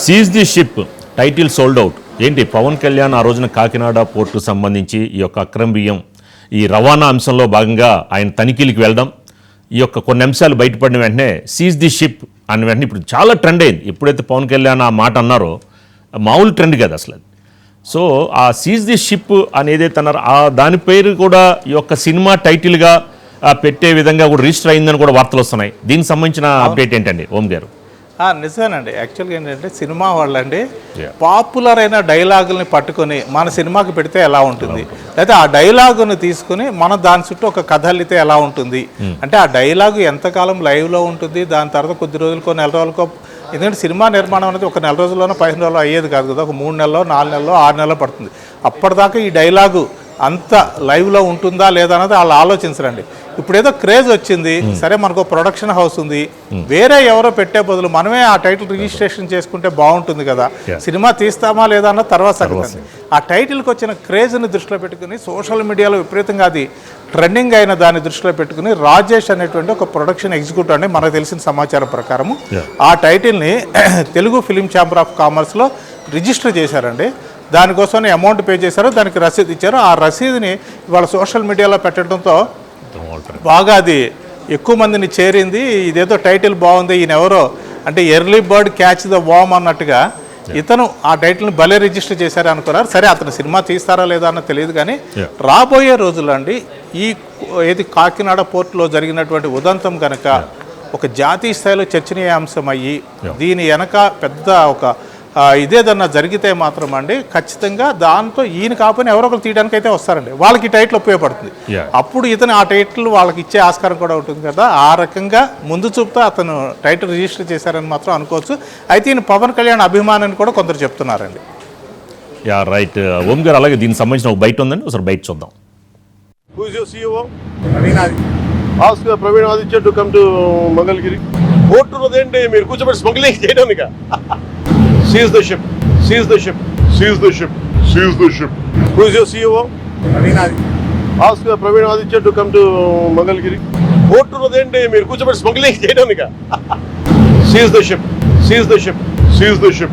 Seize the ship title sold out. ఏంటి పవన్ కళ్యాణ్ ఆ రోజున కాకినాడ పోర్టు సంబంధించి ఈ యొక్క అక్రమ బియ్యం ఈ రవాణా అంశంలో భాగంగా ఆయన తనిఖీలకు వెళ్ళడం, ఈ యొక్క కొన్ని అంశాలు బయటపడిన వెంటనే సీజ్ ది షిప్ అన్న వెంటనే ఇప్పుడు చాలా ట్రెండ్ అయింది. ఎప్పుడైతే పవన్ కళ్యాణ్ ఆ మాట అన్నారో మామూలు ట్రెండ్ కదా అసలు. సో ఆ సీజ్ ది షిప్ అని ఏదైతే అన్నారో ఆ దాని పేరు కూడా ఈ యొక్క సినిమా టైటిల్గా పెట్టే విధంగా కూడా రిజిస్టర్ అయిందని కూడా వార్తలు వస్తున్నాయి. దీనికి సంబంధించిన అప్డేట్ ఏంటండి ఓం గారు? నిజమేనండి. యాక్చువల్గా ఏంటంటే సినిమా వాళ్ళండి పాపులర్ అయిన డైలాగుల్ని పట్టుకొని మన సినిమాకి పెడితే ఎలా ఉంటుంది, లేదా ఆ డైలాగుని తీసుకుని మనం దాని చుట్టూ ఒక కథ అల్లితే ఎలా ఉంటుంది అంటే ఆ డైలాగు ఎంతకాలం లైవ్లో ఉంటుంది, దాని తర్వాత కొద్ది రోజులకో నెల రోజులకో. ఎందుకంటే సినిమా నిర్మాణం అనేది ఒక నెల రోజుల్లోనో 15 రోజుల్లో అయ్యేది కాదు కదా, ఒక 3 నెలలో 4 నెలలో 6 నెలలో పడుతుంది. అప్పటిదాకా ఈ డైలాగు అంత లైవ్లో ఉంటుందా లేదా అన్నది వాళ్ళు ఆలోచించరండి. ఇప్పుడు ఏదో క్రేజ్ వచ్చింది, సరే మనకు ప్రొడక్షన్ హౌస్ ఉంది, వేరే ఎవరో పెట్టే బదులు మనమే ఆ టైటిల్ రిజిస్ట్రేషన్ చేసుకుంటే బాగుంటుంది కదా, సినిమా తీస్తామా లేదా అన్న తర్వాత సంగతి. ఆ టైటిల్కి వచ్చిన క్రేజ్ని దృష్టిలో పెట్టుకుని సోషల్ మీడియాలో విపరీతంగా అది ట్రెండింగ్ అయిన దాన్ని దృష్టిలో పెట్టుకుని రాజేష్ అనేటువంటి ఒక ప్రొడక్షన్ ఎగ్జిక్యూటివ్ అండి, మనకు తెలిసిన సమాచారం ప్రకారము ఆ టైటిల్ని తెలుగు ఫిలిం ఛాంబర్ ఆఫ్ కామర్స్లో రిజిస్టర్ చేశారండి. దానికోసం అమౌంట్ పే చేశారు, దానికి రసీదు ఇచ్చారు. ఆ రసీదుని ఇవాళ సోషల్ మీడియాలో పెట్టడంతో బాగా అది ఎక్కువ మందిని చేరింది. ఇదేదో టైటిల్ బాగుంది, ఈయన ఎవరో అంటే ఎర్లీ బర్డ్ క్యాచ్ ద వామ్ అన్నట్టుగా ఇతను ఆ టైటిల్ని భలే రిజిస్టర్ చేశారు అనుకున్నారు. సరే అతను సినిమా తీస్తారా లేదా అన్న తెలియదు, కానీ రాబోయే రోజుల్లో అండి ఈ ఏది కాకినాడ పోర్టులో జరిగినటువంటి ఉదంతం కనుక ఒక జాతీయ స్థాయిలో చర్చనీయాంశం అయ్యి దీని వెనక పెద్ద ఒక ఇదేదన్నా జరిగితే మాత్రం అండి ఖచ్చితంగా దాంతో ఈయన కాకపోయినా ఎవరో ఒకరు తీయడానికి అయితే వస్తారండి, వాళ్ళకి టైటిల్ ఉపయోగపడుతుంది. అప్పుడు ఇతను ఆ టైటిల్ వాళ్ళకి ఇచ్చే ఆస్కారం కూడా ఉంటుంది కదా, ఆ రకంగా ముందు చూపుతో అతను టైటిల్ రిజిస్టర్ చేశారని మాత్రం అనుకోవచ్చు. అయితే ఈయన పవన్ కళ్యాణ్ అభిమానాన్ని కూడా కొందరు చెప్తున్నారండి. యా రైట్ ఓం గారు. అలాగే దీనికి సంబంధించిన ఒక బయట ఉందండి, ఒకసారి బయట చూద్దాం. Praveen Aditya to come to Mangalagiri port ఉన్నదేంటి మీరు కూర్చోబెట్టి స్మగ్లింగ్ చేయడానికి. Seize the ship. Seize the ship. Seize the ship. Seize the ship. Who is your CEO? Ask Praveen Aditya to come to Mangalgiri. Port ఉన్నదేంటి మీరు కూర్చోబెట్టి స్మగ్లింగ్ చేయడానికి. Seize the ship. Seize the ship. Seize the ship.